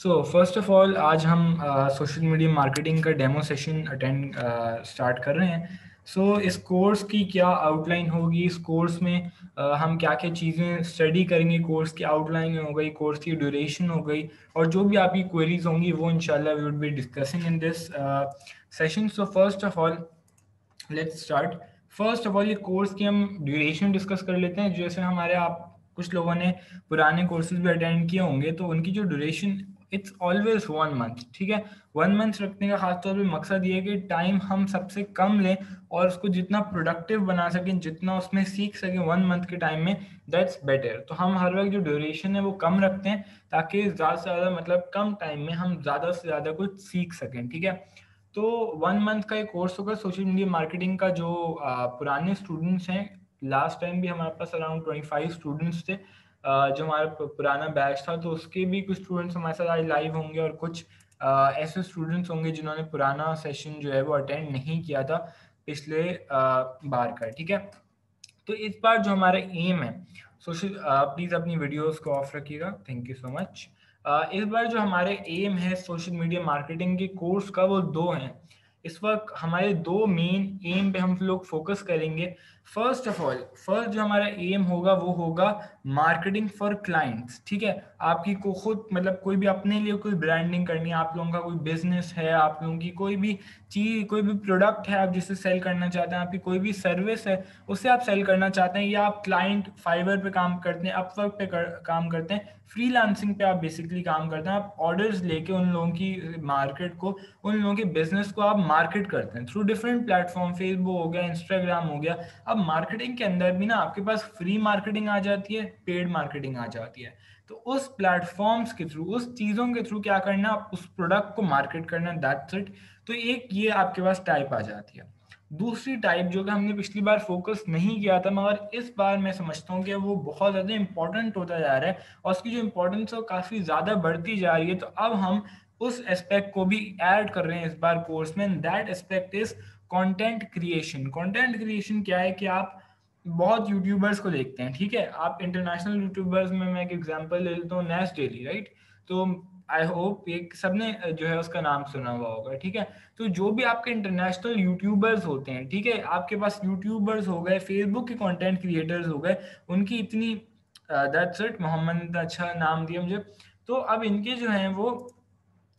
So first of all आज हम social media marketing का डेमो सेशन अटेंड स्टार्ट कर रहे हैं। इस कोर्स की क्या आउटलाइन होगी, इस कोर्स में हम क्या क्या चीज़ें स्टडी करेंगे, कोर्स की आउटलाइन हो गई, कोर्स की ड्यूरेशन हो गई, और जो भी आपकी क्वेरीज होंगी वो इंशाल्लाह we would be discussing in this session. So first of all let's start. First of all ये कोर्स की हम ड्यूरेशन डिस्कस कर लेते हैं। जैसे हमारे आप कुछ लोगों ने पुराने कोर्सेज भी अटेंड किए होंगे, तो उनकी जो ड्यूरेशन इट्स ऑलवेज 1 मंथ। ठीक है, 1 मंथ रखने का खासतौर पे मकसद ये है कि टाइम हम सबसे कम लें और उसको जितना प्रोडक्टिव बना सकें, जितना उसमें सीख सकें 1 मंथ के टाइम में, दैट्स बेटर। तो हम हर वक्त जो ड्यूरेशन है वो कम रखते हैं ताकि ज़्यादा से ज़्यादा मतलब कम टाइम में हम ज़्यादा से ज़्यादा कुछ सीख सकें। ठीक है, तो 1 मंथ का एक कोर्स होगा सोशल मीडिया मार्केटिंग का। जो पुराने स्टूडेंट्स हैं, लास्ट टाइम भी हमारे पास अराउंड 25 स्टूडेंट्स थे। जो हमारा पुराना बैच था, तो उसके भी कुछ स्टूडेंट्स हमारे साथ आज लाइव होंगे, और कुछ ऐसे स्टूडेंट्स होंगे जिन्होंने पुराना सेशन जो है वो अटेंड नहीं किया था पिछले बार का। ठीक है, तो इस बार जो हमारा एम है सोशल, प्लीज़ अपनी वीडियोस को ऑफ रखिएगा, थैंक यू सो मच। इस बार जो हमारे एम है सोशल मीडिया मार्केटिंग के कोर्स का, वो दो हैं। इस वक्त हमारे दो मेन एम पे हम लोग फोकस करेंगे। फर्स्ट ऑफ ऑल, फर्स्ट जो हमारा एम होगा वो होगा मार्केटिंग फॉर क्लाइंट्स। ठीक है, आपकी को खुद मतलब कोई भी अपने लिए कोई ब्रांडिंग करनी है, आप लोगों का कोई बिजनेस है, आप लोगों की कोई भी चीज़, कोई भी प्रोडक्ट है आप जिसे सेल करना चाहते हैं, आपकी कोई भी सर्विस है उसे आप सेल करना चाहते हैं, या आप क्लाइंट फाइवर पे काम करते हैं, अपवर्क पे काम करते हैं, फ्रीलांसिंग पे आप बेसिकली काम करते हैं, आप ऑर्डर्स लेके उन लोगों की मार्केट को, उन लोगों के बिजनेस को आप मार्केट करते हैं थ्रू डिफरेंट प्लेटफॉर्म, फेसबुक हो गया, इंस्टाग्राम हो गया। अब मार्केटिंग के अंदर भी ना आपके पास फ्री मार्केटिंग आ जाती है, पेड मार्केटिंग आ जाती है। तो उस प्लेटफॉर्म्स के थ्रू, उस चीज़ों के थ्रू क्या करना, आप उस प्रोडक्ट को मार्केट करना, दैट्स इट। तो एक ये आपके पास टाइप आ जाती है। दूसरी टाइप जो कि हमने पिछली बार फोकस नहीं किया था, मगर इस बार मैं समझता हूँ कि वो बहुत ज़्यादा इंपॉर्टेंट होता जा रहा है, और उसकी जो इंपॉर्टेंस है वो काफ़ी ज़्यादा बढ़ती जा रही है। तो अब हम उस एस्पेक्ट को भी ऐड कर रहे हैं इस बार कोर्स में। That aspect is content creation. Content creation क्या है कि आप बहुत यूट्यूबर्स को देखते हैं, ठीक है, आप इंटरनेशनल यूट्यूबर्स में मैं एक एग्जांपल ले लेता हूँ, नैश डेली, राइट। तो आई होप एक सबने जो है उसका नाम सुना हुआ होगा। ठीक है, तो जो भी आपके इंटरनेशनल यूट्यूबर्स होते हैं, ठीक है, आपके पास यूट्यूबर्स हो गए, फेसबुक के कंटेंट क्रिएटर्स हो गए, उनकी इतनी दैट्स इट, मोहम्मद अच्छा नाम दिया मुझे। तो अब इनके जो हैं वो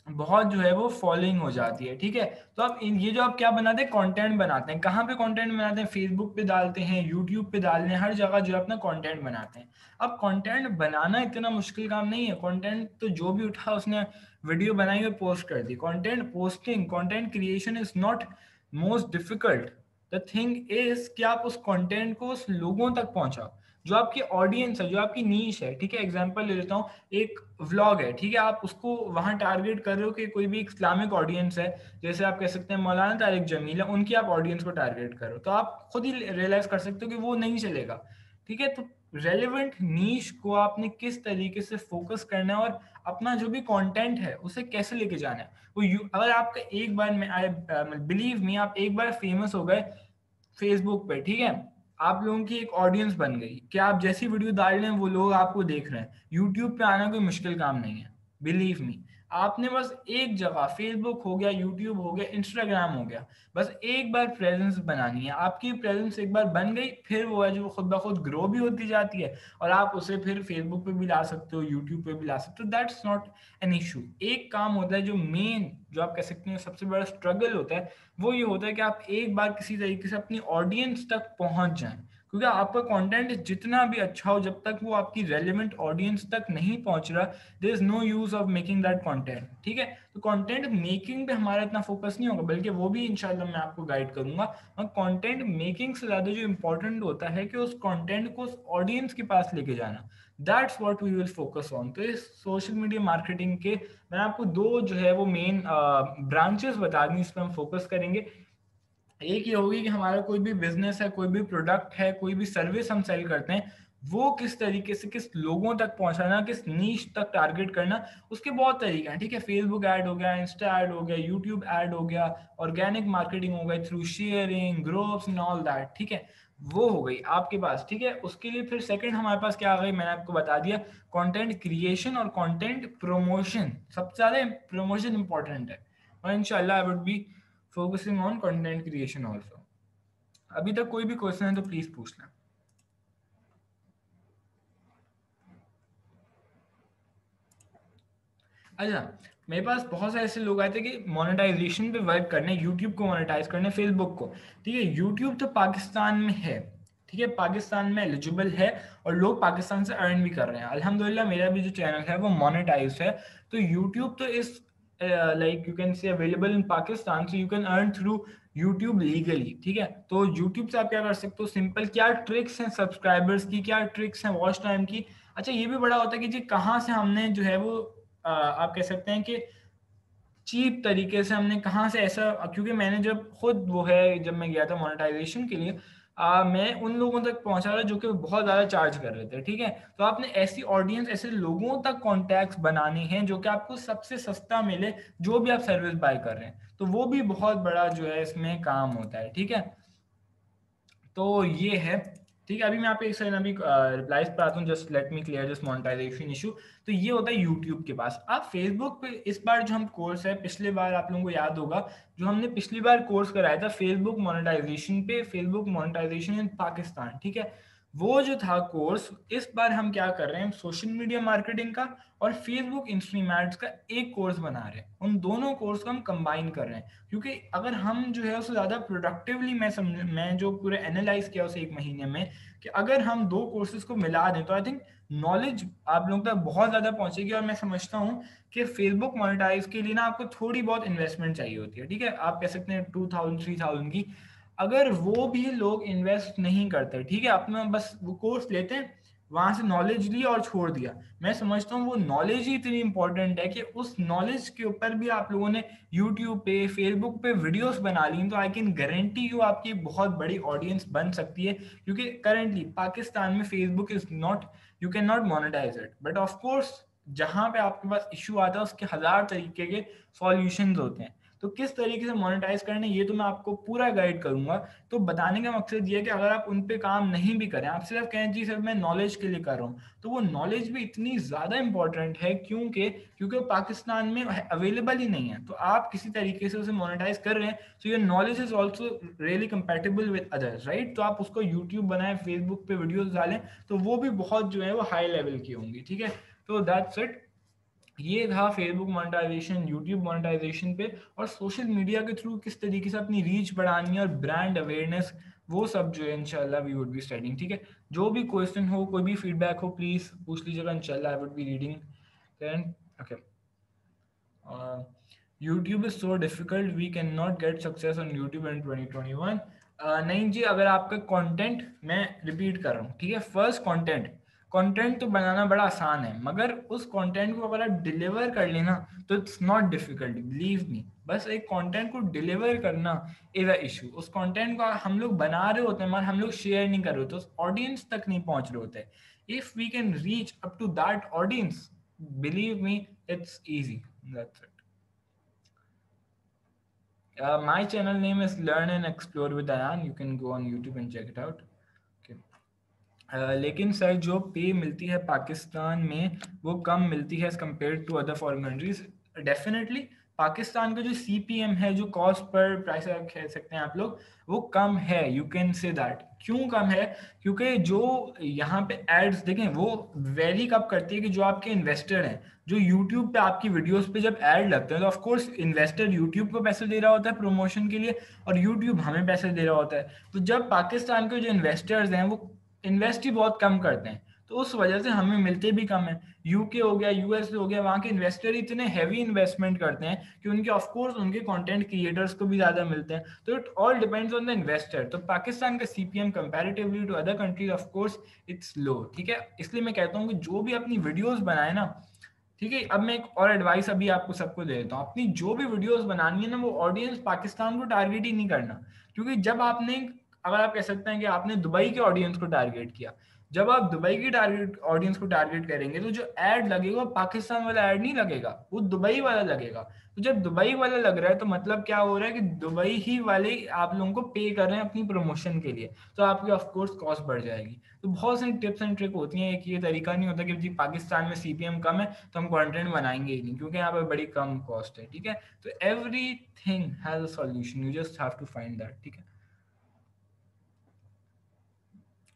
बहुत जो है वो फॉलोइंग हो जाती है। ठीक है, तो अब ये जो आप क्या बनाते हैं, कंटेंट बनाते हैं, कहाँ पे कंटेंट बनाते हैं, फेसबुक पे डालते हैं, यूट्यूब पे डालते हैं, हर जगह जो है अपना कंटेंट बनाते हैं। अब कंटेंट बनाना इतना मुश्किल काम नहीं है। कंटेंट तो जो भी उठा उसने वीडियो बनाई और पोस्ट कर दी। Content posting, content creation is not most difficult. The thing is कि आप उस कंटेंट को उस लोगों तक पहुंचाओ जो आपकी ऑडियंस है, जो आपकी नीश है। ठीक है, एग्जांपल ले लेता हूँ, एक व्लॉग है, ठीक है, आप उसको वहां टारगेट कर रहे हो कि कोई भी इस्लामिक ऑडियंस है, जैसे आप कह सकते हैं मौलाना तारिक जमील है, उनकी आप ऑडियंस को टारगेट करो, तो आप खुद ही रियलाइज कर सकते हो कि वो नहीं चलेगा। ठीक है, तो रेलेवेंट नीश को आपने किस तरीके से फोकस करना है, और अपना जो भी कंटेंट है उसे कैसे लेके जाना है। अगर आपका एक बार में, आई बिलीव मी, आप एक बार फेमस हो गए फेसबुक पे, ठीक है, आप लोगों की एक ऑडियंस बन गई कि आप जैसी वीडियो डाल रहे हैं वो लोग आपको देख रहे हैं। यूट्यूब पे आना कोई मुश्किल काम नहीं है, बिलीव मी। आपने बस एक जगह, फेसबुक हो गया, यूट्यूब हो गया, इंस्टाग्राम हो गया, बस एक बार प्रेजेंस बनानी है। आपकी प्रेजेंस एक बार बन गई, फिर वो है जो खुद ब खुद ग्रो भी होती जाती है, और आप उसे फिर फेसबुक पे भी ला सकते हो, यूट्यूब पे भी ला सकते हो, दैट्स नॉट एन इशू। एक काम होता है जो मेन, जो आप कह सकते हैं सबसे बड़ा स्ट्रगल होता है, वो ये होता है कि आप एक बार किसी तरीके से अपनी ऑडियंस तक पहुंच जाएं। क्योंकि आपका कंटेंट जितना भी अच्छा हो, जब तक वो आपकी रेलेवेंट ऑडियंस तक नहीं पहुंच रहा, there is no use of making that content. ठीक है, तो कंटेंट मेकिंग पे हमारा इतना फोकस नहीं होगा, बल्कि वो भी इंशाल्लाह मैं आपको गाइड करूंगा। और कंटेंट मेकिंग से ज्यादा जो इंपॉर्टेंट होता है कि उस कंटेंट को उस ऑडियंस के पास लेके जाना, that's what we will focus on. तो इस सोशल मीडिया मार्केटिंग के मैंने आपको दो जो है वो मेन ब्रांचेस बता दी, इस पर हम फोकस करेंगे। एक ये होगी कि हमारा कोई भी बिजनेस है, कोई भी प्रोडक्ट है, कोई भी सर्विस हम सेल करते हैं, वो किस तरीके से किस लोगों तक पहुंचाना, किस नीश तक टारगेट करना, उसके बहुत तरीके हैं। ठीक है, फेसबुक ऐड हो गया, इंस्टा ऐड हो गया, यूट्यूब ऐड हो गया, ऑर्गेनिक मार्केटिंग हो गई through sharing, groups and all that. ठीक है, वो हो गई आपके पास, ठीक है। उसके लिए फिर सेकंड हमारे पास क्या आ गई, मैंने आपको बता दिया, कंटेंट क्रिएशन और कंटेंट प्रमोशन। सबसे ज़्यादा प्रमोशन इंपॉर्टेंट है, और इंशाल्लाह I would be focusing on content creation also. अभी तक कोई भी क्वेश्चन है तो प्लीज़ पूछना। अच्छा, मेरे पास बहुत सारे ऐसे लोग आए थे कि मोनेटाइजेशन पे वर्क करने, यूट्यूब को मोनेटाइज करने, फेसबुक को। ठीक है, यूट्यूब तो पाकिस्तान में है, ठीक है, पाकिस्तान में एलिजिबल है और लोग पाकिस्तान से अर्न भी कर रहे हैं अल्हम्दुलिल्लाह। मेरा भी जो चैनल है वो मोनेटाइज है। तो यूट्यूब तो इस like you can say available in Pakistan, so you can earn through YouTube legally. ठीक है, तो यूट्यूब से आप क्या कर सकते हो, सिंपल क्या ट्रिक्स हैं सब्सक्राइबर्स की, क्या ट्रिक्स हैं वॉच टाइम की। अच्छा, ये भी बड़ा होता है कि जी कहाँ से हमने जो है वो आप कह सकते हैं कि चीप तरीके से हमने कहाँ से ऐसा, क्योंकि मैंने जब खुद वो है जब मैं गया था मोनेटाइजेशन के लिए, मैं उन लोगों तक पहुंचा रहा जो कि बहुत ज़्यादा चार्ज कर रहे थे। ठीक है, तो आपने ऐसी ऑडियंस, ऐसे लोगों तक कॉन्टैक्ट्स बनाने हैं जो कि आपको सबसे सस्ता मिले, जो भी आप सर्विस बाय कर रहे हैं, तो वो भी बहुत बड़ा जो है इसमें काम होता है। ठीक है, तो ये है। ठीक है, अभी मैं आप एक सेकंड अभी रिप्लाईज पर आता हूँ, just let me clear this monetisation issue. तो ये होता है यूट्यूब के पास। आप फेसबुक पे इस बार जो हम कोर्स है, पिछले बार आप लोगों को याद होगा जो हमने पिछली बार कोर्स कराया था फेसबुक मोनेटाइजेशन पे, फेसबुक मोनेटाइजेशन इन पाकिस्तान। ठीक है, वो जो था कोर्स, इस बार हम क्या कर रहे हैं, सोशल मीडिया मार्केटिंग का और फेसबुक इंस्ट्रीम एड्स का एक कोर्स बना रहे हैं। उन दोनों कोर्स को हम कंबाइन कर रहे हैं, क्योंकि अगर हम जो है उससे ज़्यादा प्रोडक्टिवली, मैं जो पूरे एनालाइज किया उसे एक महीने में, कि अगर हम दो कोर्सेज को मिला दें तो आई थिंक नॉलेज आप लोगों तक बहुत ज़्यादा पहुंचेगी। और मैं समझता हूँ कि फेसबुक मोनेटाइज के लिए ना आपको थोड़ी बहुत इन्वेस्टमेंट चाहिए होती है। ठीक है, आप कह सकते हैं 2000-3000 की। अगर वो भी लोग इन्वेस्ट नहीं करते, ठीक है, अपना बस वो कोर्स लेते हैं, वहां से नॉलेज ली और छोड़ दिया, मैं समझता हूँ वो नॉलेज ही इतनी इंपॉर्टेंट है कि उस नॉलेज के ऊपर भी आप लोगों ने यूट्यूब पे, फेसबुक पे वीडियोस बना ली तो आई कैन गारंटी यू आपकी बहुत बड़ी ऑडियंस बन सकती है। क्योंकि करंटली पाकिस्तान में Facebook is not, you can not monetise it, but of course जहां पे आपके पास इशू आता है उसके हजार तरीके के सॉल्यूशंस होते हैं। तो किस तरीके से मोनेटाइज करना है ये तो मैं आपको पूरा गाइड करूंगा। तो बताने का मकसद ये है कि अगर आप उन पे काम नहीं भी करें, आप सिर्फ कहें जी सिर्फ मैं नॉलेज के लिए कर रहा हूँ, तो वो नॉलेज भी इतनी ज़्यादा इंपॉर्टेंट है, क्योंकि वो पाकिस्तान में अवेलेबल ही नहीं है। तो आप किसी तरीके से उसे मोनेटाइज कर रहे हैं, so your knowledge is also really compatible with others, right. तो आप उसको यूट्यूब बनाएं, फेसबुक पे वीडियोज डालें, तो वो भी बहुत जो है वो हाई लेवल की होंगी। ठीक है, तो दैट्स इट। ये था फेसबुक मोनेटाइजेशन, यूट्यूब मोनेटाइजेशन पे, और सोशल मीडिया के थ्रू किस तरीके से अपनी रीच बढ़ानी है और ब्रांड अवेयरनेस, वो सब जो है इंशाल्लाह वी वुड बी स्टडिंग। ठीक है, जो भी क्वेश्चन हो, कोई भी फीडबैक हो, प्लीज पूछ लीजिएगा, इंशाल्लाह I would be reading then. Okay, YouTube is so difficult, we can not get success on YouTube in 2021। नहीं जी, अगर आपका कंटेंट, मैं रिपीट कर रहा हूँ, ठीक है, फर्स्ट कंटेंट तो बनाना बड़ा आसान है, मगर उस कंटेंट को अगर आप डिलीवर कर लेना तो it's not difficult, believe me. बस एक कंटेंट को डिलीवर करना इज अ इशू। उस कंटेंट को हम लोग बना रहे होते हैं मगर हम लोग शेयर नहीं कर रहे होते, उस ऑडियंस तक नहीं पहुंच रहे होते। If we can reach up to that audience, believe me, it's easy, that's it. My channel name is Learn and Explore with Ayan. You can go on YouTube and check it out. Okay. लेकिन sir जो पे मिलती है पाकिस्तान में वो कम मिलती है as compare to other foreign countries. Definitely Pakistan का जो CPM है, जो कॉस्ट पर प्राइस कह सकते हैं आप लोग, वो कम है, यू कैन से दैट। क्यों कम है? क्योंकि जो यहाँ पे एड्स देखें वो वेरी कब करती है कि जो आपके इन्वेस्टर हैं, जो यूट्यूब पे आपकी वीडियोस पे जब ऐड लगते हैं, तो ऑफ कोर्स इन्वेस्टर यूट्यूब को पैसे दे रहा होता है प्रमोशन के लिए, और यूट्यूब हमें पैसे दे रहा होता है। तो जब पाकिस्तान के जो इन्वेस्टर्स हैं वो इन्वेस्ट ही बहुत कम करते हैं, तो उस वजह से हमें मिलते भी कम है। यूके हो गया, यूएस हो गया, वहाँ के इन्वेस्टर इतने हैवी इन्वेस्टमेंट करते हैं कि उनके ऑफ कोर्स उनके कंटेंट क्रिएटर्स को भी ज़्यादा मिलते हैं। तो it all depends on the investor. तो पाकिस्तान का CPM comparatively to other countries of course it's low. ठीक है, इसलिए मैं कहता हूँ कि जो भी अपनी वीडियोस बनाए ना, ठीक है, अब मैं एक और एडवाइस अभी आपको सबको दे देता हूँ, अपनी जो भी वीडियोस बनानी है ना, वो ऑडियंस पाकिस्तान को टारगेट ही नहीं करना। क्योंकि जब आपने, अगर आप कह सकते हैं कि आपने दुबई के ऑडियंस को टारगेट किया, जब आप दुबई की टारगेट ऑडियंस को टारगेट करेंगे तो जो ऐड लगेगा वो पाकिस्तान वाला ऐड नहीं लगेगा, वो दुबई वाला लगेगा। तो जब दुबई वाला लग रहा है तो मतलब क्या हो रहा है कि दुबई ही वाले आप लोगों को पे कर रहे हैं अपनी प्रमोशन के लिए, तो आपकी ऑफ कोर्स कॉस्ट बढ़ जाएगी। तो बहुत सारी टिप्स एंड ट्रिक होती हैं, एक ये तरीका नहीं होता कि जी पाकिस्तान में सीपीएम कम है तो हम कंटेंट बनाएंगे ही नहीं, क्योंकि यहाँ पर बड़ी कम कॉस्ट है। ठीक है, तो every thing has a solution, you just have to find that. ठीक है,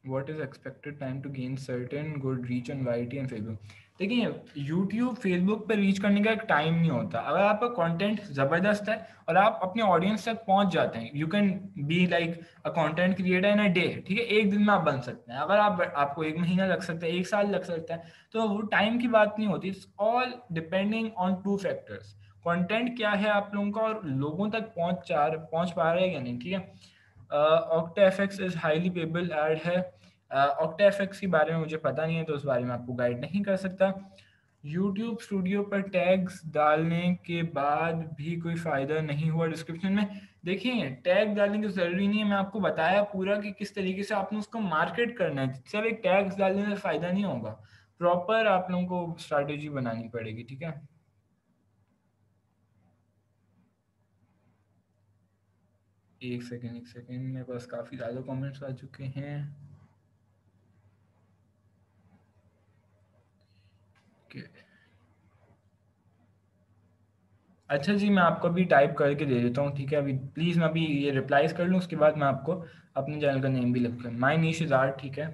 what is expected time to gain certain good reach on YT and Facebook? देखिए, YouTube, Facebook पे रीच करने का एक टाइम नहीं होता। अगर आपका कंटेंट ज़बरदस्त है और आप अपने ऑडियंस तक पहुंच जाते हैं, you can be like a content creator in a day. ठीक है, एक दिन में आप बन सकते हैं। अगर आपको एक महीना लग सकता है, एक साल लग सकता है, तो वो टाइम की बात नहीं होती। It's all depending on two factors, content क्या है आप लोगों का और लोगों तक पहुंच पा रहे हैं या नहीं। ठीक है, OctaFX is highly payable add है। OctaFX के बारे में मुझे पता नहीं है, तो उस बारे में आपको गाइड नहीं कर सकता। YouTube स्टूडियो पर टैग्स डालने के बाद भी कोई फ़ायदा नहीं हुआ डिस्क्रिप्शन में। देखिए, टैग डालने की ज़रूरी नहीं है, मैं आपको बताया पूरा कि किस तरीके से आपने उसको मार्केट करना है। सिर्फ एक टैग्स डालने से फ़ायदा नहीं होगा, प्रॉपर आप लोगों को स्ट्रैटेजी बनानी पड़ेगी। ठीक है, एक सेकेंड, मेरे पास काफ़ी ज़्यादा कमेंट्स आ चुके हैं। Okay. अच्छा जी, मैं आपको अभी टाइप करके दे देता हूँ। ठीक है, अभी प्लीज़ मैं अभी ये रिप्लाईज कर लूँ, उसके बाद मैं आपको अपने चैनल का नेम भी लिखूँ, माई नीश इज़ आर्ट। ठीक है,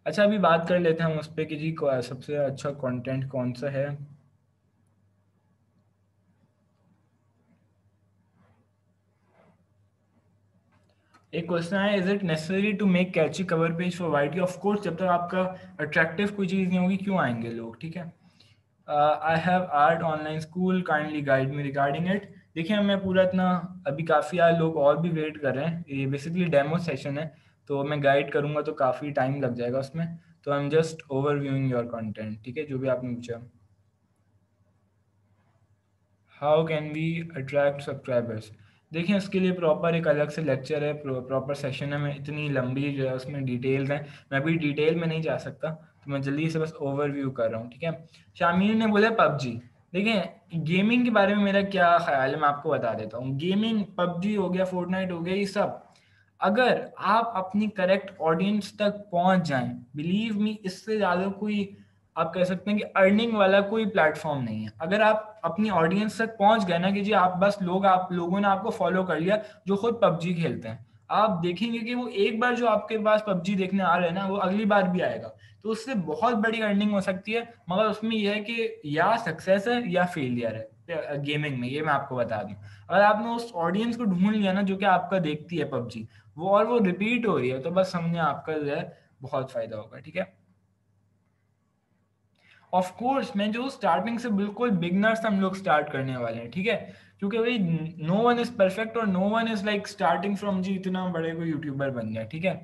अच्छा अभी बात कर लेते हैं हम उस पर कि जी सबसे अच्छा कंटेंट कौन सा है। एक क्वेश्चन है, is it necessary to make catchy cover page for YT? Of course, जब तक आपका अट्रैक्टिव कोई चीज़ नहीं होगी क्यों आएंगे लोग। ठीक है, I have art online school, kindly guide me regarding it. देखिए, मैं पूरा इतना, अभी काफ़ी यार लोग और भी वेट कर रहे हैं, ये बेसिकली डेमो सेशन है, तो मैं गाइड करूँगा तो काफ़ी टाइम लग जाएगा उसमें। तो I am just overviewing your content. ठीक है, जो भी आपने पूछा। How can we attract subscribers? देखिए, उसके लिए प्रॉपर एक अलग से लेक्चर है, प्रॉपर सेशन है, मैं इतनी लंबी जो है उसमें डिटेल्स हैं, मैं भी डिटेल में नहीं जा सकता, तो मैं जल्दी से बस ओवरव्यू कर रहा हूँ। ठीक है, शामिर ने बोला पबजी। देखिए, गेमिंग के बारे में मेरा क्या ख्याल है मैं आपको बता देता हूँ। गेमिंग, पबजी हो गया, फोर्टनाइट हो गया, ये सब अगर आप अपनी करेक्ट ऑडियंस तक पहुंच जाएं, बिलीव मी, इससे ज़्यादा कोई, आप कह सकते हैं कि अर्निंग वाला कोई प्लेटफॉर्म नहीं है। अगर आप अपनी ऑडियंस तक पहुंच गए ना कि जी आप बस आप लोगों ने आपको फॉलो कर लिया जो खुद पबजी खेलते हैं, आप देखेंगे कि वो एक बार जो आपके पास पबजी देखने आ रहे हैं ना, वो अगली बार भी आएगा। तो उससे बहुत बड़ी अर्निंग हो सकती है, मगर उसमें यह है कि या सक्सेस है या फेलियर है गेमिंग में, ये मैं आपको बता दूं। अगर आपने उस ऑडियंस को ढूंढ लिया ना जो कि आपका देखती है पबजी, वो रिपीट हो रही है, तो बस समझे आपका जो है बहुत फायदा होगा। ठीक है, ऑफ कोर्स मैं जो स्टार्टिंग से बिल्कुल बिगनर्स हम लोग स्टार्ट करने वाले हैं। ठीक है, क्योंकि भाई नो वन इज परफेक्ट और no one is like starting from जी इतना बड़े कोई यूट्यूबर बन गया। ठीक है,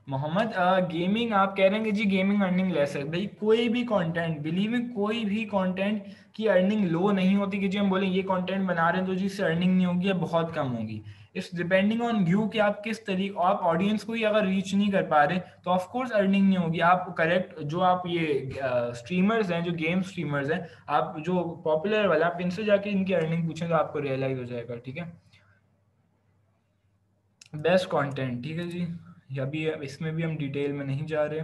मोहम्मद, गेमिंग आप कह रहे हैं कि जी गेमिंग अर्निंग लेस है। भाई कोई भी कंटेंट, बिलीव में, कोई भी कंटेंट की अर्निंग लो नहीं होती कि जी हम बोलें ये कंटेंट बना रहे हैं तो जी इससे अर्निंग नहीं होगी या बहुत कम होगी। इट्स डिपेंडिंग ऑन यू कि आप किस तरीके, आप ऑडियंस को ही अगर रीच नहीं कर पा रहे तो ऑफ कोर्स अर्निंग नहीं होगी। आप करेक्ट, जो आप ये स्ट्रीमर्स हैं, जो गेम स्ट्रीमर्स हैं, आप जो पॉपुलर वाले, आप इनसे जाके इनकी अर्निंग पूछें तो आपको रियलाइज हो जाएगा। ठीक है, बेस्ट कंटेंट, ठीक है जी, अभी इसमें भी हम डिटेल में नहीं जा रहे।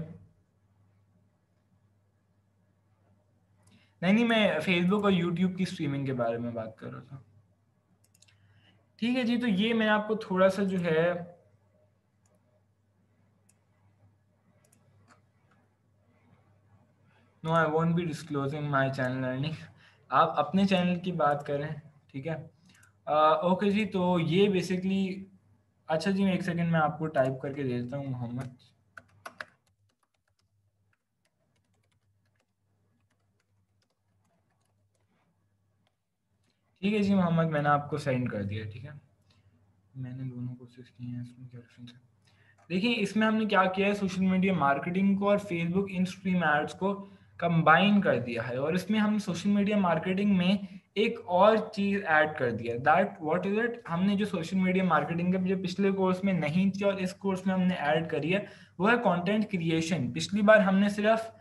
नहीं नहीं, मैं फेसबुक और यूट्यूब की स्ट्रीमिंग के बारे में बात कर रहा था। ठीक है जी, तो ये मैं आपको थोड़ा सा जो है, no I won't be disclosing my channel earning, आप अपने चैनल की बात करें। ठीक है, ओके जी, तो ये बेसिकली, अच्छा जी, मैं एक सेकंड में आपको टाइप करके दे देता हूँ, मोहम्मद। ठीक है जी मोहम्मद, मैंने आपको सेंड कर दिया। ठीक है, मैंने दोनों कोशिश की हैं, इसमें क्या डिफरेंस है? देखिए, इसमें हमने क्या किया है, सोशल मीडिया मार्केटिंग को और फेसबुक इन स्ट्रीम एड्स को कंबाइन कर दिया है, और इसमें हम सोशल मीडिया मार्केटिंग में एक और चीज ऐड कर दिया, दैट व्हाट इज इट, हमने जो सोशल मीडिया मार्केटिंग के जो पिछले कोर्स में नहीं थी और इस कोर्स में हमने ऐड करी है, वो है कंटेंट क्रिएशन। पिछली बार हमने सिर्फ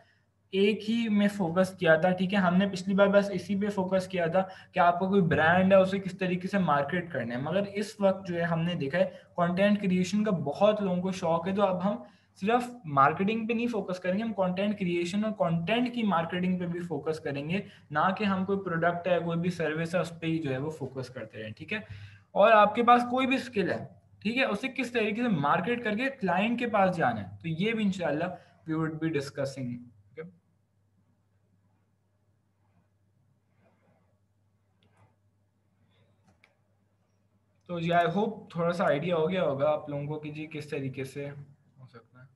एक ही में फोकस किया था, ठीक है, हमने पिछली बार बस इसी पे फोकस किया था कि आपका कोई ब्रांड है उसे किस तरीके से मार्केट करना है। मगर इस वक्त जो है हमने देखा है कंटेंट क्रिएशन का बहुत लोगों को शौक है, तो अब हम सिर्फ मार्केटिंग पे नहीं फोकस करेंगे, हम कंटेंट क्रिएशन और कंटेंट की मार्केटिंग पे भी फोकस करेंगे, ना कि हम कोई प्रोडक्ट है कोई भी सर्विस है उस पर ही जो है वो फोकस करते रहें, ठीक है। और आपके पास कोई भी स्किल है, ठीक है, उसे किस तरीके से मार्केट करके क्लाइंट के पास जाना है, तो ये भी इंशाल्लाह वी वुड बी डिस्कसिंग। तो जी आई होप थोड़ा सा आइडिया हो गया होगा आप लोगों को कि जी किस तरीके से हो सकता है।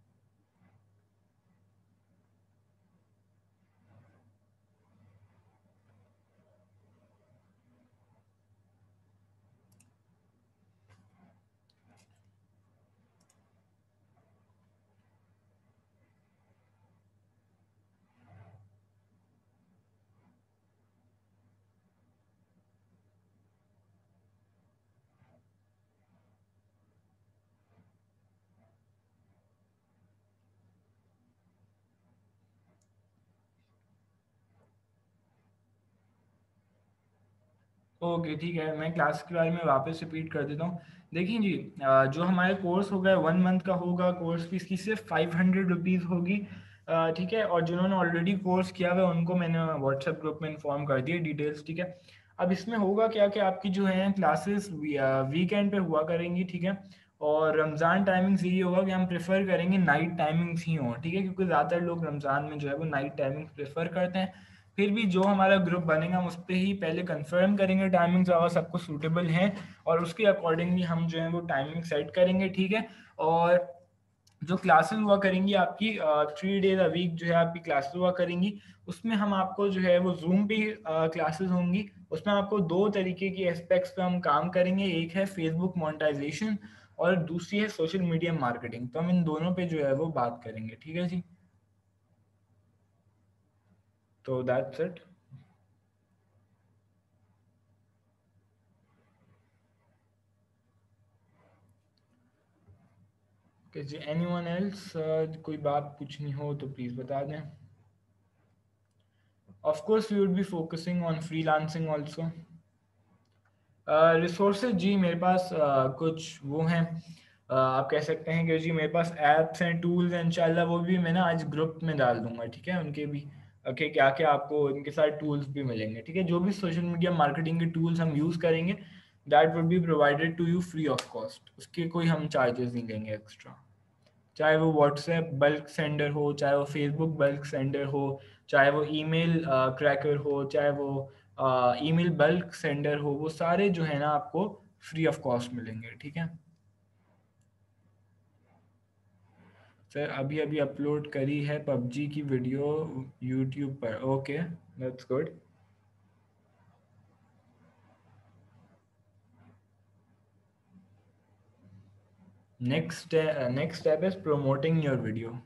ओके ठीक है, मैं क्लास के बारे में वापस रिपीट कर देता हूँ। देखिए जी, जो हमारे कोर्स होगा 1 मंथ का होगा, कोर्स फीस की सिर्फ 500 रुपीज़ होगी, ठीक है। और जिन्होंने ऑलरेडी कोर्स किया हुआ है उनको मैंने व्हाट्सएप ग्रुप में इन्फॉर्म कर दिया डिटेल्स, ठीक है। अब इसमें होगा क्या कि आपकी जो है क्लासेस वीकेंड पे हुआ करेंगी, ठीक है। और रमज़ान टाइमिंग्स यही होगा कि हम प्रेफर करेंगे नाइट टाइमिंग्स ही हों, ठीक है, क्योंकि ज़्यादातर लोग रमज़ान में जो है वो नाइट टाइमिंग्स प्रेफर करते हैं। फिर भी जो हमारा ग्रुप बनेगा हम उस पर ही पहले कंफर्म करेंगे टाइमिंग्स अगर सबको सूटेबल हैं, और उसके अकॉर्डिंगली हम जो है वो टाइमिंग सेट करेंगे, ठीक है। और जो क्लासेस हुआ करेंगी आपकी 3 डेज अ वीक जो है आपकी क्लासेस हुआ करेंगी, उसमें हम आपको जो है वो जूम पे क्लासेस होंगी। उसमें आपको दो तरीके की एस्पेक्ट्स पे हम काम करेंगे, एक है फेसबुक मोनेटाइजेशन और दूसरी है सोशल मीडिया मार्केटिंग, तो हम इन दोनों पे जो है वो बात करेंगे, ठीक है जी। तो दैट्स इट। ओके जी, एनीवन एल्स, कोई बात पूछनी हो तो प्लीज़ बता दें। Of course we would be focusing on freelancing also. Resources जी मेरे पास कुछ वो हैं, आप कह सकते हैं कि जी मेरे पास ऐप्स हैं, टूल्स हैं, इंशाल्लाह वो भी मैं ना आज ग्रुप में डाल दूंगा, ठीक है, उनके भी कि क्या क्या आपको इनके साथ टूल्स भी मिलेंगे, ठीक है। जो भी सोशल मीडिया मार्केटिंग के टूल्स हम यूज़ करेंगे that would be provided to you free of cost, उसके कोई हम चार्जेस नहीं लेंगे एक्स्ट्रा। चाहे वो व्हाट्सएप बल्क सेंडर हो, चाहे वो फेसबुक बल्क सेंडर हो, चाहे वो ईमेल क्रैकर हो, चाहे वो ईमेल बल्क सेंडर हो, वो सारे जो है ना आपको फ्री ऑफ कॉस्ट मिलेंगे, ठीक है। सर अभी अभी अपलोड करी है पबजी की वीडियो यूट्यूब पर, okay that's good. Next step is promoting your video.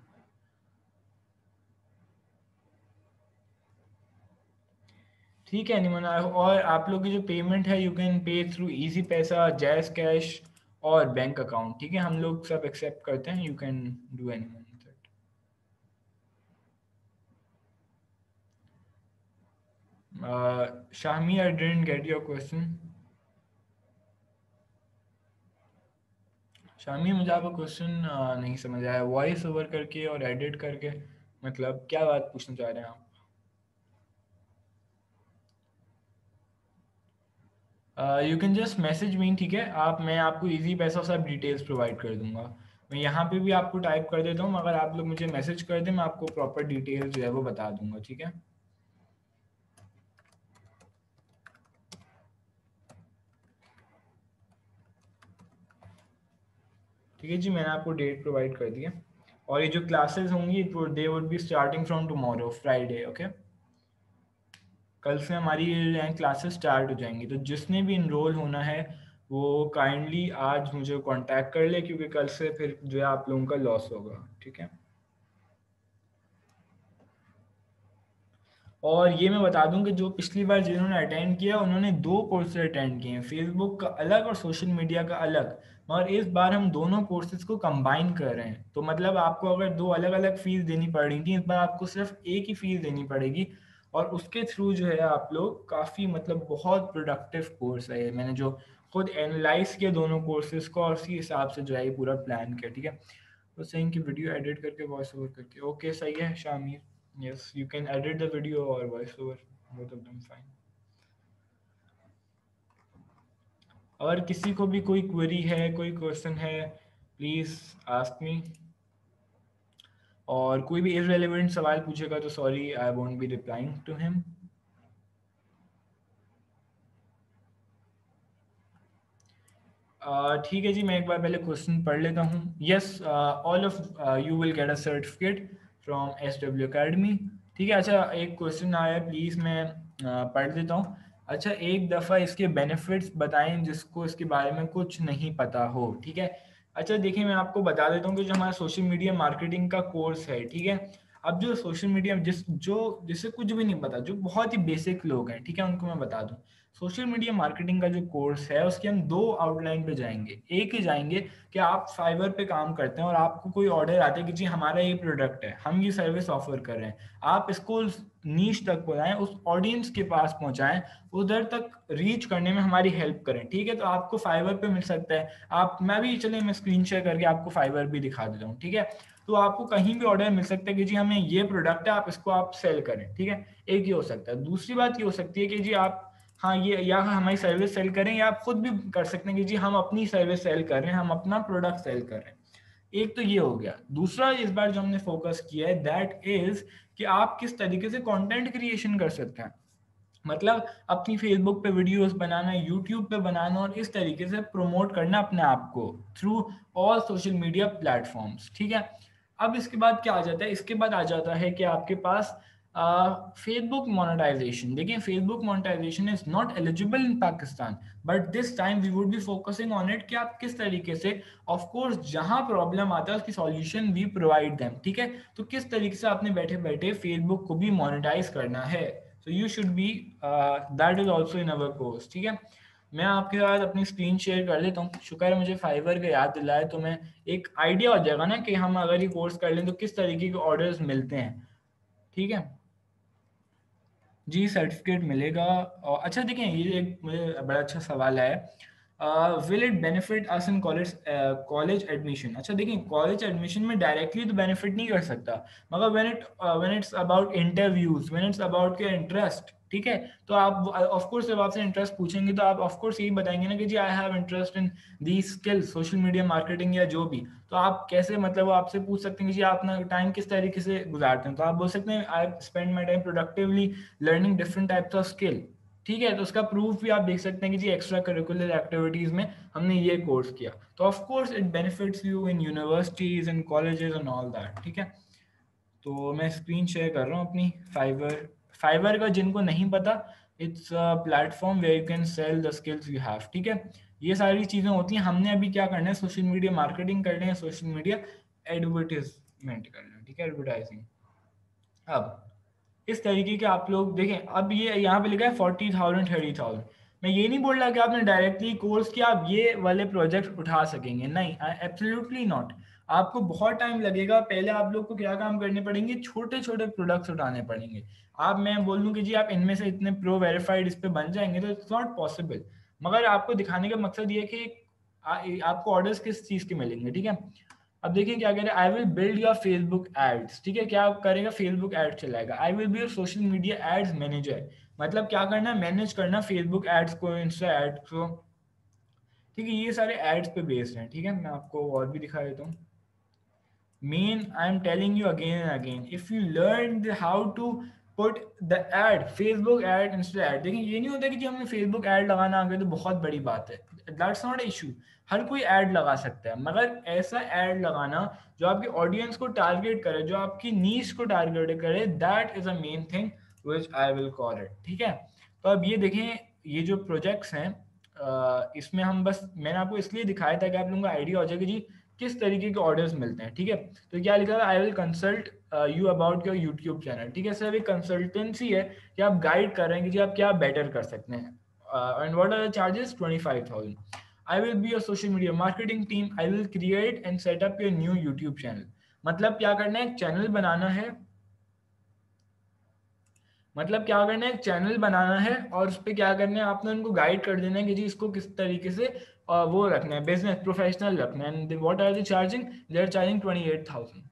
ठीक है निमन, और आप लोग की जो पेमेंट है you can pay through easy पैसा, जैस कैश और बैंक अकाउंट, ठीक है, हम लोग सब एक्सेप्ट करते हैं, you can do any one. Shami I didn't get your question. Shami मुझे आपका क्वेश्चन नहीं समझ आया, वॉइस ओवर करके और एडिट करके मतलब क्या बात पूछना चाह रहे हैं आप? You can just message me, ठीक है, आप मैं आपको इजी पैसा सब डिटेल्स प्रोवाइड कर दूंगा। मैं यहाँ पे भी आपको टाइप कर देता हूँ, मगर आप लोग मुझे मैसेज कर दें, मैं आपको प्रॉपर डिटेल्स जो है वो बता दूंगा, ठीक है। ठीक है जी, मैंने आपको डेट प्रोवाइड कर दिया, और ये जो क्लासेस होंगी they would be starting from tomorrow Friday, okay. कल से हमारी क्लासेस स्टार्ट हो जाएंगी, तो जिसने भी इनरोल होना है वो काइंडली आज मुझे कांटेक्ट कर ले, क्योंकि कल से फिर जो है आप लोगों का लॉस होगा, ठीक है। और ये मैं बता दूं कि जो पिछली बार जिन्होंने अटेंड किया उन्होंने दो कोर्सेज अटेंड किए हैं, फेसबुक का अलग और सोशल मीडिया का अलग। मगर इस बार हम दोनों कोर्सेज को कंबाइन कर रहे हैं, तो मतलब आपको अगर दो अलग अलग फीस देनी पड़ रही थी, इस बार आपको सिर्फ एक ही फीस देनी पड़ेगी। और उसके थ्रू जो है आप लोग काफ़ी मतलब बहुत प्रोडक्टिव कोर्स है ये। मैंने जो खुद एनालाइज किया दोनों कोर्सेज को और उसी हिसाब से जो है ये पूरा प्लान किया, ठीक है। तो सेइंग कि वीडियो एडिट करके वॉइस ओवर करके, ओके सही है Shamir. Yes, you can edit the video or voiceover, both of them fine. और किसी को भी कोई क्वेरी है, कोई क्वेश्चन है, प्लीज आस्क मी। और कोई भी इररिलेवेंट सवाल पूछेगा तो sorry, I won't be replying to him. ठीक है जी, मैं एक बार पहले क्वेश्चन पढ़ लेता हूँ। Yes, all of you will get a certificate from SW Academy। ठीक है, अच्छा एक क्वेश्चन आया है, प्लीज़ मैं पढ़ देता हूँ। अच्छा, एक दफ़ा इसके बेनिफिट्स बताएं जिसको इसके बारे में कुछ नहीं पता हो। ठीक है, अच्छा देखिए मैं आपको बता देता हूँ कि जो हमारा सोशल मीडिया मार्केटिंग का कोर्स है, ठीक है। अब जो सोशल मीडिया जिसे कुछ भी नहीं पता, जो बहुत ही बेसिक लोग हैं, ठीक है, उनको मैं बता दूँ। सोशल मीडिया मार्केटिंग का जो कोर्स है उसके हम दो आउटलाइन पे जाएंगे। एक ही जाएंगे कि आप फाइवर पे काम करते हैं और आपको कोई ऑर्डर आता है कि जी हमारा ये प्रोडक्ट है, हम ये सर्विस ऑफर कर रहे हैं, आप इसको नीश तक पहुंचाएं, उस ऑडियंस के पास पहुंचाएं, उधर तक रीच करने में हमारी हेल्प करें। ठीक है, तो आपको फाइवर पे मिल सकता है। आप मैं भी चले मैं स्क्रीन शेयर करके आपको फाइवर भी दिखा देता हूँ। ठीक है, तो आपको कहीं भी ऑर्डर मिल सकता है कि जी हमें ये प्रोडक्ट है, आप इसको आप सेल करें। ठीक है, एक ये हो सकता है। दूसरी बात ये हो सकती है कि जी आप, हाँ ये, या हमारी सर्विस सेल करें, या आप खुद भी कर सकते हैं कि जी हम अपनी सर्विस सेल कर रहे हैं, हम अपना प्रोडक्ट सेल कर रहे हैं। एक तो ये हो गया। दूसरा इस बार जो हमने फोकस किया है दैट इज कि आप किस तरीके से कंटेंट क्रिएशन कर सकते हैं। मतलब अपनी फेसबुक पे वीडियोस बनाना, यूट्यूब पे बनाना और इस तरीके से प्रमोट करना अपने आप को through all social media platforms. ठीक है, अब इसके बाद क्या आ जाता है, इसके बाद आ जाता है कि आपके पास फेसबुक मोनेटाइजेशन। देखिए Facebook monetization is not eligible in Pakistan, but this time we would be focusing on it कि आप किस तरीके से, ऑफ कोर्स जहां प्रॉब्लम आता है उसकी सॉल्यूशन वी प्रोवाइड देम। ठीक है, तो किस तरीके से आपने बैठे बैठे फेसबुक को भी मोनेटाइज करना है। So you should be, that is also in our course. ठीक है, मैं आपके साथ अपनी स्क्रीन शेयर कर लेता हूँ। शुक्र है मुझे फाइवर का याद दिलाए, तो मैं एक आइडिया हो जाएगा ना कि हम अगर ये कोर्स कर लें तो किस तरीके के ऑर्डर्स मिलते हैं। ठीक है जी, सर्टिफिकेट मिलेगा। और अच्छा देखें, ये एक मुझे बड़ा अच्छा सवाल है, will it benefit us in college college admission. अच्छा देखिए, कॉलेज एडमिशन में डायरेक्टली तो बेनिफिट नहीं कर सकता, मगर when it's about interviews, when it's about के इंटरेस्ट। ठीक है, तो आप ऑफ कोर्स जब आपसे इंटरेस्ट पूछेंगे तो आप ऑफ कोर्स यही बताएंगे ना कि जी I have interest in the skills, social media marketing या जो भी। तो आप कैसे, मतलब वो आपसे पूछ सकते हैं कि जी आप अपना टाइम किस तरीके से गुजारते हैं, तो आप बोल सकते हैं I spend my time productively learning different types of skill. ठीक है, तो उसका प्रूफ भी आप देख सकते हैं कि जी एक्स्ट्रा करिकुलर एक्टिविटीज में हमने ये कोर्स किया। तो of course it benefits you in universities and colleges and all that. ठीक है, तो मैं स्क्रीन शेयर कर रहा हूँ अपनी फाइवर। फाइवर का जिनको नहीं पता, it's a platform where you can sell the skills you have. ठीक है, ये सारी चीज़ें होती हैं। हमने अभी क्या करना है, सोशल मीडिया मार्केटिंग करनी है, सोशल मीडिया एडवर्टीजमेंट करना है। ठीक है, एडवर्टाइजिंग। अब इस तरीके के आप लोग देखें, अब ये यहाँ पे लिखा है 40,000 30,000। मैं ये नहीं बोल रहा कि आपने डायरेक्टली कोर्स किया आप ये वाले प्रोजेक्ट उठा सकेंगे, नहीं, एब्सोल्युटली नॉट। आपको बहुत टाइम लगेगा। पहले आप लोग को क्या काम करने पड़ेंगे, छोटे छोटे प्रोडक्ट्स उठाने पड़ेंगे। आप, मैं बोल दूं कि जी आप इनमें से इतने प्रो वेरीफाइड इस पे बन जाएंगे तो इट्स नॉट पॉसिबल। मगर आपको दिखाने का मकसद ये है कि आपको ऑर्डर्स किस चीज़ के मिलेंगे। ठीक है, अब देखिए क्या कह रहे हैं, I will build your Facebook ads. ठीक है, क्या करेगा, फेसबुक एड चलाएगा। I will be your social media ads manager, मतलब क्या करना है, मैनेज करना फेसबुक एड्स को, इंस्टा एड्स को। ठीक है, ये सारे एड्स पे बेस्ड हैं। ठीक है, मैं आपको और भी दिखा देता हूँ। मेन I am telling you again and again, if you learn how to put the ad, Facebook ad, Insta ad. देखिए ये नहीं होता कि जी हमें फेसबुक एड लगाना आ गया तो बहुत बड़ी बात है, दैट्स नॉट इशू। हर कोई ऐड लगा सकता है, मगर ऐसा ऐड लगाना जो आपकी ऑडियंस को टारगेट करे, जो आपकी नीश को टारगेट करे, that is a main thing which I will call it. ठीक है, तो अब ये देखें, ये जो प्रोजेक्ट्स हैं इसमें हम बस, मैंने आपको इसलिए दिखाया था कि आप लोगों को आइडिया हो जाए कि जी किस तरीके के ऑर्डर्स मिलते हैं, ठीक है। तो क्या लिखा है, I will consult you about your YouTube channel, ठीक है। सिर्फ एक कंसल्टेंसी है कि आप गाइड कर रहे हैं कि जी आप क्या बेटर कर सकते हैं। And what are the charges, 25,000। I will be your social media marketing team, I will create and set up your new YouTube channel. मतलब क्या करना है, एक चैनल बनाना है, मतलब क्या करना है, एक चैनल बनाना है और उस पर क्या करना है, आपने उनको गाइड कर देना है कि जी इसको किस तरीके से वो रखना है, बिजनेस प्रोफेशनल रखना है। And what are the charging, they are charging 28,000,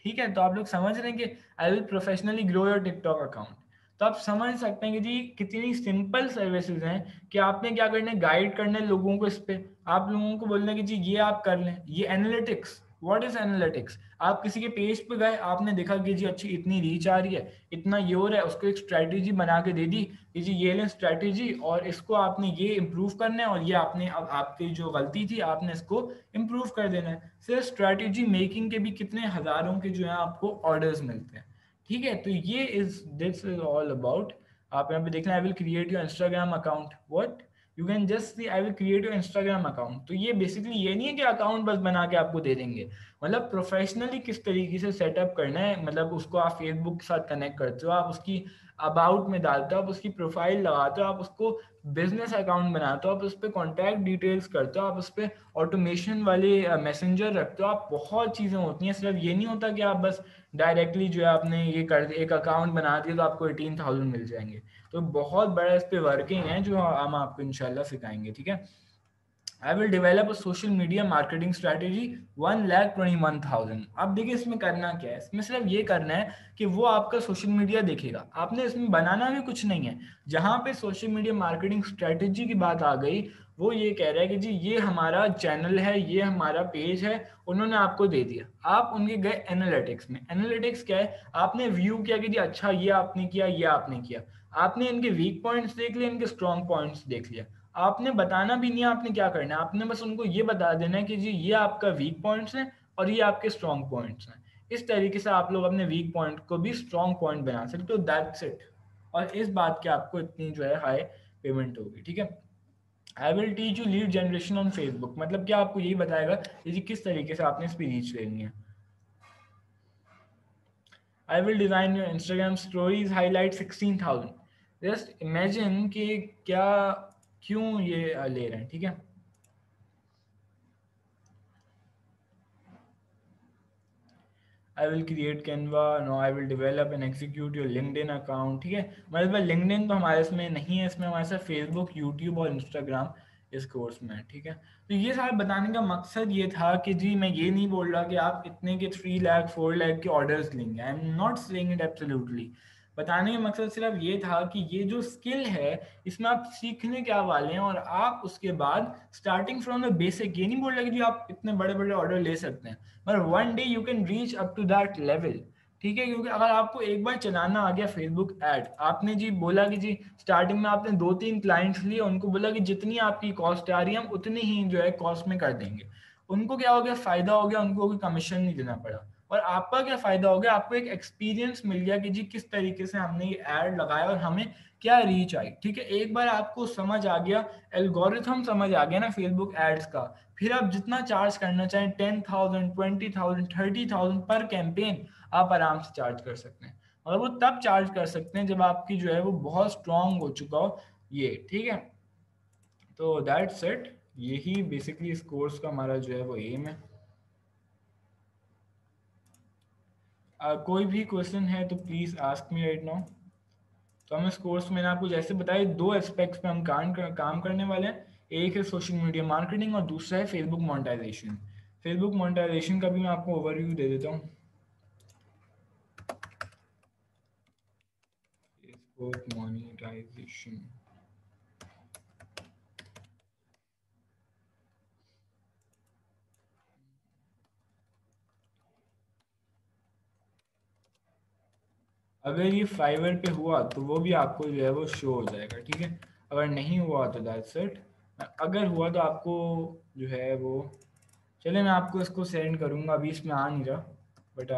ठीक है। तो आप लोग समझ रहे हैं कि I will professionally grow your TikTok account. तो आप समझ सकते हैं कि जी कितनी सिंपल सर्विसेज हैं कि आपने क्या करना है, गाइड करना है लोगों को इस पे। आप लोगों को बोलना है कि जी ये आप कर लें, ये एनालिटिक्स। व्हाट इज एनालिटिक्स, आप किसी के पेज पे गए, आपने देखा कि जी अच्छी इतनी रीच आ रही है, इतना ये हो रहा है, उसको एक स्ट्रैटेजी बना के दे दी कि जी ये लें स्ट्रैटेजी और इसको आपने ये इम्प्रूव करना है और ये आपने अब आपकी जो गलती थी आपने इसको इम्प्रूव कर देना है। सिर्फ स्ट्रैटेजी मेकिंग के भी कितने हज़ारों के जो है आपको ऑर्डर्स मिलते हैं, ठीक है। तो ये is this is all about. आप यहाँ पे देखना, आई will create your Instagram account, what you can just see I will create your Instagram account. तो ये बेसिकली ये नहीं है कि अकाउंट बस बना के आपको दे देंगे, मतलब प्रोफेशनली किस तरीके से सेटअप करना है। मतलब उसको आप फेसबुक के साथ कनेक्ट करते हो, आप उसकी अबाउट में डालते हो, आप उसकी प्रोफाइल लगाते हो, आप उसको बिजनेस अकाउंट बनाते हो, आप उस पर कॉन्टैक्ट डिटेल्स करते हो, आप उस पर ऑटोमेशन वाले मैसेंजर रखते हो, आप बहुत चीज़ें होती हैं। सिर्फ ये नहीं होता कि आप बस डायरेक्टली जो है आपने ये कर एक अकाउंट बना दिया तो आपको 18,000 मिल जाएंगे। तो बहुत बड़ा इस पर वर्किंग है जो हम आपको इंशाल्लाह सिखाएंगे, ठीक है। I will develop a social media marketing strategy 1,21,000। अब देखिए इसमें करना क्या है, इसमें सिर्फ ये करना है कि वो आपका सोशल मीडिया देखेगा, आपने इसमें बनाना भी कुछ नहीं है। जहाँ पे सोशल मीडिया मार्केटिंग स्ट्रैटेजी की बात आ गई, वो ये कह रहा है कि जी ये हमारा चैनल है, ये हमारा पेज है, उन्होंने आपको दे दिया, आप उनके गए एनालिटिक्स में। एनालिटिक्स क्या है, आपने व्यू किया कि जी अच्छा ये आपने किया, ये आपने किया, आपने इनके वीक पॉइंट्स देख लिए, इनके स्ट्रॉन्ग पॉइंट्स देख लिया। आपने बताना भी नहीं है आपने क्या करना है, आपने बस उनको ये बता देना है कि जी ये आपका वीक पॉइंट्स हैं और ये आपके स्ट्रॉन्ग पॉइंट्स हैं। इस तरीके से आप लोग अपने वीक पॉइंट को भी स्ट्रॉन्ग पॉइंट बना सकते हो, दैट्स इट। और इस बात की आपको इतनी जो है हाई पेमेंट होगी, ठीक है। I will teach you lead generation on Facebook, मतलब क्या आपको यही बताएगा कि जी किस तरीके से आपने इस पर रीच लेनी है। I will design your Instagram stories highlight 16,000। Just imagine कि क्या, क्यों ये ले रहे हैं, ठीक है। I will create Canva, no I will develop and execute your LinkedIn account, ठीक है। हमारे पास लिंक्डइन तो हमारे इसमें नहीं है, इसमें हमारे साथ फेसबुक, यूट्यूब और इंस्टाग्राम इस कोर्स में है, ठीक है। तो ये सारा बताने का मकसद ये था कि जी मैं ये नहीं बोल रहा कि आप इतने के 3 लाख 4 लाख के ऑर्डर्स लेंगे, I am not saying it absolutely. बताने का मकसद सिर्फ ये था कि ये जो स्किल है इसमें आप सीखने क्या वाले हैं और आप उसके बाद स्टार्टिंग फ्रॉम द बेसिक, ये नहीं बोल रहे कि जी आप इतने बड़े बड़े ऑर्डर ले सकते हैं, पर one day you can reach up to that level, ठीक है। क्योंकि अगर आपको एक बार चलाना आ गया फेसबुक ऐड, आपने जी बोला कि जी स्टार्टिंग में आपने 2-3 क्लाइंट्स लिए, उनको बोला कि जितनी आपकी कॉस्ट आ रही है हम उतनी ही जो है कॉस्ट में कर देंगे, उनको क्या हो गया, फायदा हो गया, उनको कोई कमीशन नहीं देना पड़ा। और आपका क्या फायदा हो गया, आपको एक एक्सपीरियंस मिल गया कि जी किस तरीके से हमने ये ऐड लगाया और हमें क्या रीच आई, ठीक है। एक बार आपको समझ आ गया, एल्गोरिथम समझ आ गया ना फेसबुक एड्स का, फिर आप जितना चार्ज करना चाहें 10,000 20,000 30,000 पर कैंपेन आप आराम से चार्ज कर सकते हैं। और वो तब चार्ज कर सकते हैं जब आपकी जो है वो बहुत स्ट्रांग हो चुका हो ये, ठीक है। तो दैट्स इट, यही बेसिकली इस कोर्स का हमारा जो है वो एम है। कोई भी क्वेश्चन है तो please ask me right now. तो हम इस कोर्स में आपको जैसे बताए 2 एस्पेक्ट्स पे हम काम करने वाले हैं। एक है सोशल मीडिया मार्केटिंग और दूसरा है फेसबुक मोनेटाइजेशन। फेसबुक मोनेटाइजेशन का भी मैं आपको ओवरव्यू दे देता हूँ। फेसबुक मोनेटाइजेशन, अगर ये फाइवर पे हुआ तो वो भी आपको जो है वो शो हो जाएगा, ठीक है। अगर नहीं हुआ तो दैट्स इट, अगर हुआ तो आपको जो है वो, चलिए मैं आपको इसको सेंड करूँगा, अभी इसमें आ नहीं रहा, बट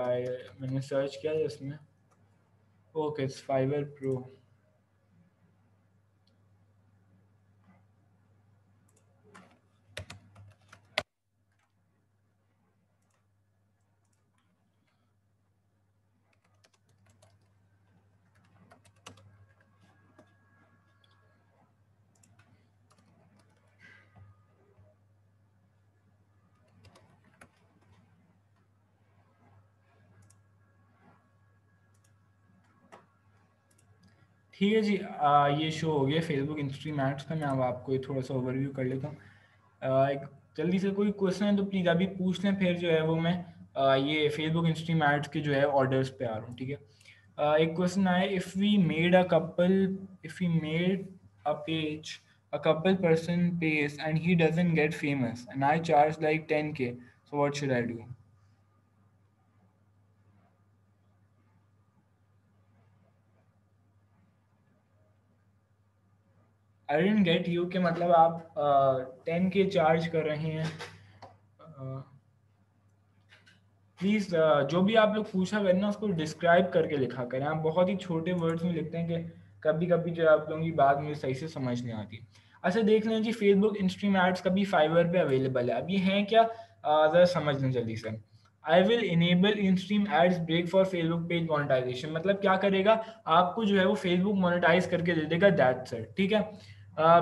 मैंने सर्च किया है इसमें। Okay it's Fiverr pro. ठीक है जी, ये शो हो गया फेसबुक इंस्ट्रीम एड्स का। मैं अब आपको थोड़ा सा ओवरव्यू कर लेता हूँ। एक जल्दी से कोई क्वेश्चन है तो प्लीज़ अभी पूछ लें, फिर जो है वो मैं ये फेसबुक इंस्ट्रीम एड्स के जो है ऑर्डर्स पे आ रहा हूँ, ठीक है। एक क्वेश्चन आया, if we made a page, a couple person pays and he doesn't get famous and I charge like 10K, so what should I do? I didn't get you के मतलब आप 10K चार्ज कर रहे हैं। Please जो भी आप लोग पूछा करें ना उसको डिस्क्राइब करके लिखा करें। आप बहुत ही छोटे वर्ड्स में लिखते हैं कि कभी कभी जो है आप लोगों की बात मुझे सही से समझ नहीं आती। अच्छा देख लें जी, फेसबुक इंस्ट्रीम एड्स कभी फाइवर पे अवेलेबल है। अब ये हैं क्या, ज़रा समझ लें जल्दी से। I will enable instream ads break for Facebook page monetization, मतलब क्या करेगा, आपको जो है वो फेसबुक मोनेटाइज करके दे देगा, दैट्स इट, ठीक है।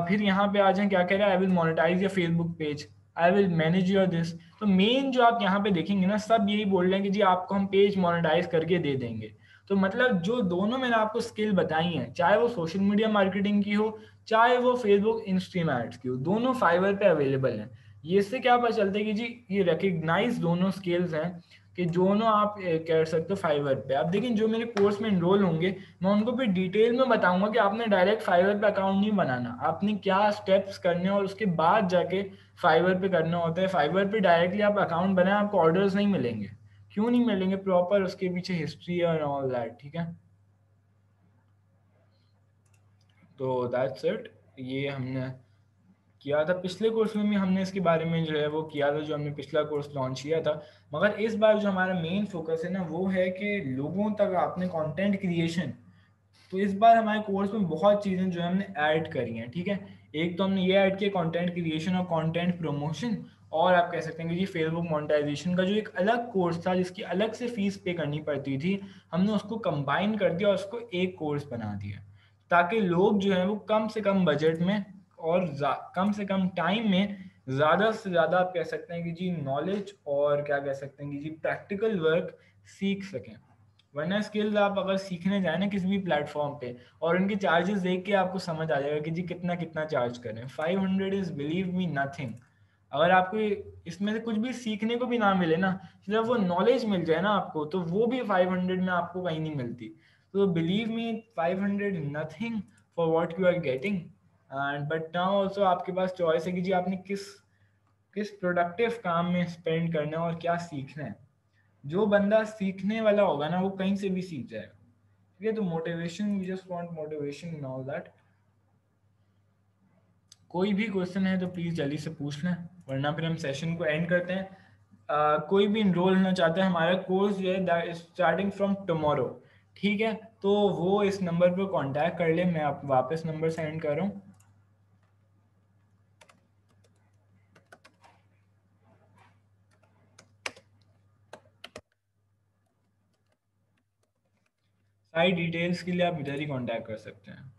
फिर यहाँ पे आ जाए, क्या कह रहा है, I will monetise your Facebook page, I will manage your this. तो मेन जो आप यहाँ पे देखेंगे ना, सब यही बोल रहे हैं कि जी आपको हम पेज मोनेटाइज करके दे देंगे। तो मतलब जो दोनों मैंने आपको स्किल बताई हैं, चाहे वो सोशल मीडिया मार्केटिंग की हो, चाहे वो फेसबुक इंस्ट्रीम एड्स की हो, दोनों फाइवर पे अवेलेबल हैं। ये इससे क्या पता चलता है कि जी ये रिकग्नाइज दोनों स्किल्स हैं कि दोनों आप कर सकते हो फाइवर पे। अब देखिए जो मेरे कोर्स में इनरोल होंगे, मैं उनको फिर डिटेल में बताऊंगा कि आपने डायरेक्ट फाइवर पे अकाउंट नहीं बनाना, आपने क्या स्टेप्स करने हैं और उसके बाद जाके फाइवर पे करना होता है। फाइवर पे डायरेक्टली आप अकाउंट बनाए, आपको ऑर्डर्स नहीं मिलेंगे। क्यों नहीं मिलेंगे, प्रॉपर उसके पीछे हिस्ट्री है और ऑल दैट, ठीक है। तो दैट्स इट, ये हमने किया था पिछले कोर्स में भी, हमने इसके बारे में जो है वो किया था, जो हमने पिछला कोर्स लॉन्च किया था। मगर इस बार जो हमारा मेन फोकस है ना, वो है कि लोगों तक आपने कंटेंट क्रिएशन। तो इस बार हमारे कोर्स में बहुत चीज़ें जो है हमने ऐड करी हैं, ठीक है। एक तो हमने ये ऐड किया कंटेंट क्रिएशन और कंटेंट प्रमोशन, और आप कह सकते हैं कि जी फेसबुक मोनेटाइजेशन का जो एक अलग कोर्स था जिसकी अलग से फीस पे करनी पड़ती थी, हमने उसको कंबाइन कर दिया और उसको एक कोर्स बना दिया, ताकि लोग जो है वो कम से कम बजट में और कम से कम टाइम में ज़्यादा से ज़्यादा आप कह सकते हैं कि जी नॉलेज और क्या कह सकते हैं कि जी प्रैक्टिकल वर्क सीख सकें। वरना स्किल्स आप अगर सीखने जाए ना किसी भी प्लेटफॉर्म पे, और उनके चार्जेस देख के आपको समझ आ जाएगा कि जी कितना कितना चार्ज कर रहे हैं। 500 इज़ बिलीव मी नथिंग। अगर आपको इसमें से कुछ भी सीखने को भी ना मिले ना, सिर्फ वो नॉलेज मिल जाए ना आपको, तो वो भी 500 में आपको कहीं नहीं मिलती। तो believe me, 500 nothing for what you are getting. And but now also आपके पास चॉइस है कि जी आपने किस किस प्रोडक्टिव काम में स्पेंड करना है और क्या सीखना है। जो बंदा सीखने वाला होगा ना, वो कहीं से भी सीख जाएगा, ठीक है। तो motivation, we just want motivation in all that. कोई भी क्वेश्चन है तो प्लीज़ जल्दी से पूछ लें, वरना फिर हम सेशन को एंड करते हैं। कोई भी इनरोल होना चाहता है, हमारा कोर्स जो है स्टार्टिंग फ्रॉम टुमारो, ठीक है। तो वो इस नंबर पर कांटेक्ट कर ले, मैं आप वापस नंबर सेंड कर रहा हूँ। सारी डिटेल्स के लिए आप इधर ही कांटेक्ट कर सकते हैं।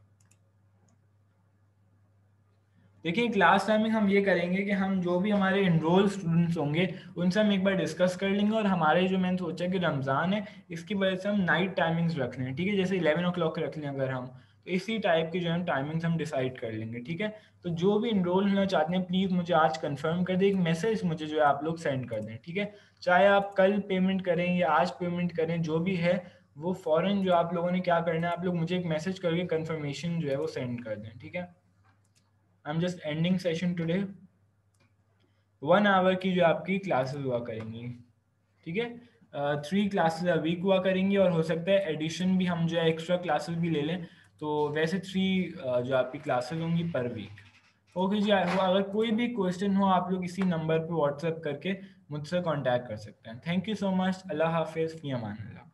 देखिए क्लास टाइमिंग हम ये करेंगे कि हम जो भी हमारे इनरोल स्टूडेंट्स होंगे उनसे हम एक बार डिस्कस कर लेंगे, और हमारे जो मैंने सोचा कि रमज़ान है इसकी वजह से हम नाइट टाइमिंग्स रख लें, ठीक है। जैसे 11 o'clock रख लें अगर हम, तो इसी टाइप की जो है टाइमिंग्स हम डिसाइड कर लेंगे, ठीक है। तो जो भी इनरोल होना चाहते हैं प्लीज़ मुझे आज कंफर्म कर दें, एक मैसेज मुझे जो है आप लोग सेंड कर दें, ठीक है। चाहे आप कल पेमेंट करें या आज पेमेंट करें, जो भी है वो फ़ौरन जो आप लोगों ने क्या करना है, आप लोग मुझे एक मैसेज करके कंफर्मेशन जो है वो सेंड कर दें, ठीक है। I am just ending session today. 1 hour की जो आपकी क्लासेस हुआ करेंगी, ठीक है। 3 क्लासेस अ वीक हुआ करेंगी, और हो सकता है एडिशन भी हम जो है एक्स्ट्रा क्लासेस भी ले लें। तो वैसे 3 जो आपकी क्लासेस होंगी पर वीक। ओके जी, अगर कोई भी क्वेश्चन हो आप लोग इसी नंबर पर व्हाट्सएप करके मुझसे कांटेक्ट कर सकते हैं। Thank you so much. अल्लाह हाफिज़, फ़ी अमान अल्लाह।